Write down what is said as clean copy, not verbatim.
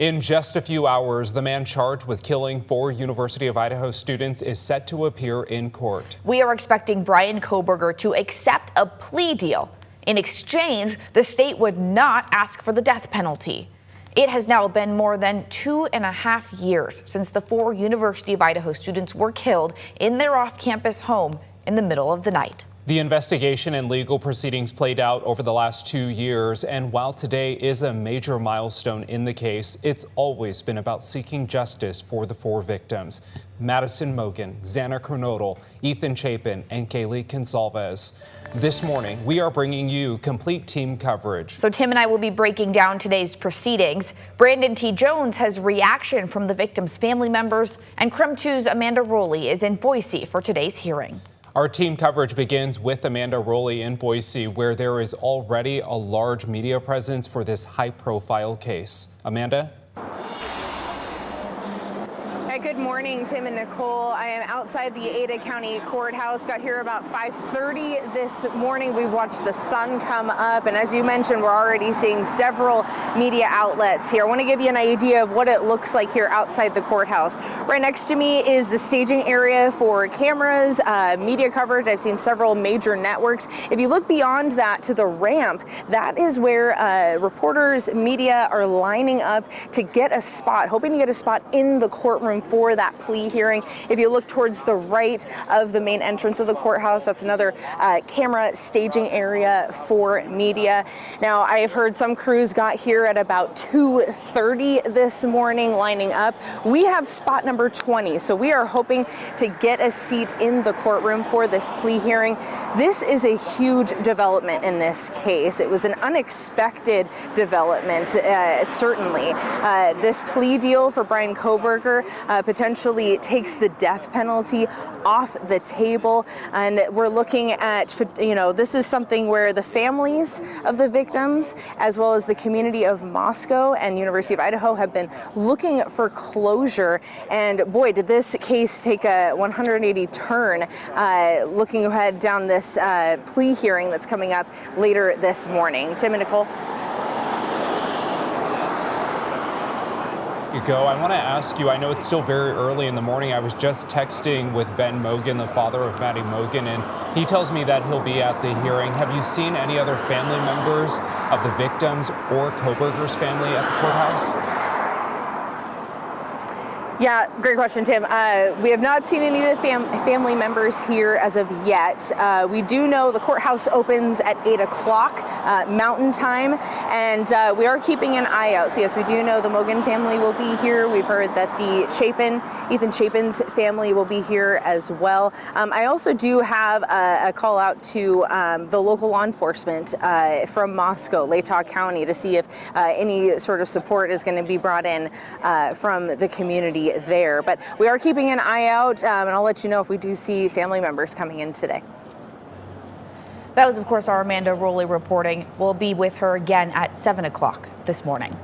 In just a few hours, the man charged with killing 4 University of Idaho students is set to appear in court. We are expecting Bryan Kohberger to accept a plea deal. In exchange, the state would not ask for the death penalty. It has now been more than 2.5 years since the 4 University of Idaho students were killed in their off-campus home in the middle of the night. The investigation and legal proceedings played out over the last 2 years, and while today is a major milestone in the case, it's always been about seeking justice for the 4 victims: Madison, Mogen, Xana, Kernodle, Ethan Chapin, and Goncalves. This morning, we are bringing you complete team coverage. So Tim and I will be breaking down today's proceedings. Brandon T. Jones has reaction from the victims' family members, and KREM 2's Amanda Rowley is in Boise for today's hearing. Our team coverage begins with Amanda Rowley in Boise, where there is already a large media presence for this high-profile case. Amanda? Good morning, Tim and Nicole. I am outside the Ada County Courthouse. Got here about 5:30 this morning. We watched the sun come up, and as you mentioned, we're already seeing several media outlets here. I want to give you an idea of what it looks like here outside the courthouse. Right next to me is the staging area for cameras, media coverage. I've seen several major networks. If you look beyond that to the ramp, that is where reporters, media are lining up to get a spot, hoping to get a spot in the courtroom for that plea hearing. If you look towards the right of the main entrance of the courthouse, that's another camera staging area for media. Now, I have heard some crews got here at about 2:30 this morning lining up. We have spot number 20, so we are hoping to get a seat in the courtroom for this plea hearing. This is a huge development in this case. It was an unexpected development, certainly. This plea deal for Bryan Kohberger potentially takes the death penalty off the table, and we're looking at, this is something where the families of the victims, as well as the community of Moscow and University of Idaho, have been looking for closure. And boy, did this case take a 180 turn, looking ahead down this plea hearing that's coming up later this morning. Tim and Nicole. You go. I want to ask you, I know it's still very early in the morning. I was just texting with Ben Mogen, the father of Maddie Mogen, and he tells me that he'll be at the hearing. Have you seen any other family members of the victims or Kohberger's family at the courthouse? Yeah, great question, Tim. We have not seen any of the family members here as of yet. We do know the courthouse opens at 8 o'clock Mountain Time, and we are keeping an eye out. So yes, we do know the Mogen family will be here. We've heard that the Ethan Chapin's family will be here as well. I also do have a call out to the local law enforcement from Moscow, Latah County, to see if any sort of support is going to be brought in from the community there. But we are keeping an eye out, and I'll let you know if we do see family members coming in today. That was, of course, our Amanda Rowley reporting. We'll be with her again at 7 o'clock this morning.